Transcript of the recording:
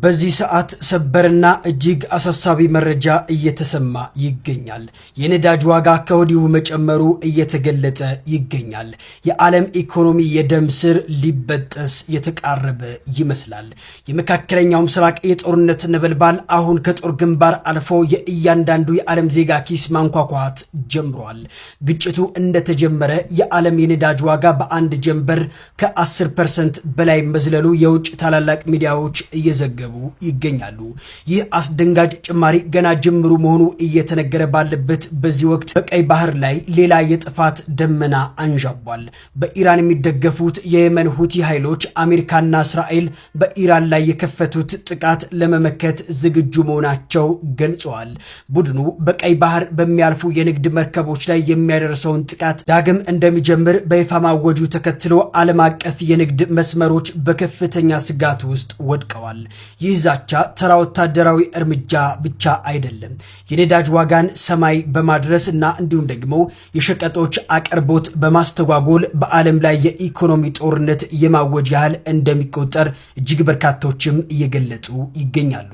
በዚህ ሰዓት ሰበርና እጅግ አሳሳቢ መረጃ እየተሰማ ይገኛል። የነዳጅ ዋጋ ከወዲሁ መጨመሩ እየተገለጸ ይገኛል። የዓለም ኢኮኖሚ የደም ስር ሊበጠስ የተቃረበ ይመስላል። የመካከለኛው ምስራቅ የጦርነት ነበልባል አሁን ከጦር ግንባር አልፎ የእያንዳንዱ የዓለም ዜጋ ኪስ ማንኳኳት ጀምሯል። ግጭቱ እንደተጀመረ የዓለም የነዳጅ ዋጋ በአንድ ጀንበር ከ10% በላይ መዝለሉ የውጭ ታላላቅ ሚዲያዎች እየዘገቡ ይገኛሉ። ይህ አስደንጋጭ ጭማሪ ገና ጅምሩ መሆኑ እየተነገረ ባለበት በዚህ ወቅት በቀይ ባህር ላይ ሌላ የጥፋት ደመና አንዣቧል። በኢራን የሚደገፉት የየመን ሁቲ ኃይሎች አሜሪካና እስራኤል በኢራን ላይ የከፈቱት ጥቃት ለመመከት ዝግጁ መሆናቸው ገልጸዋል። ቡድኑ በቀይ ባህር በሚያልፉ የንግድ መርከቦች ላይ የሚያደርሰውን ጥቃት ዳግም እንደሚጀምር በይፋ ማወጁ ተከትሎ ዓለም አቀፍ የንግድ መስመሮች በከፍተኛ ስጋት ውስጥ ወድቀዋል። ይህ ዛቻ ተራ ወታደራዊ እርምጃ ብቻ አይደለም። የነዳጅ ዋጋን ሰማይ በማድረስ እና እንዲሁም ደግሞ የሸቀጦች አቅርቦት በማስተጓጎል በዓለም ላይ የኢኮኖሚ ጦርነት የማወጅ ያህል እንደሚቆጠር እጅግ በርካቶችም እየገለጹ ይገኛሉ።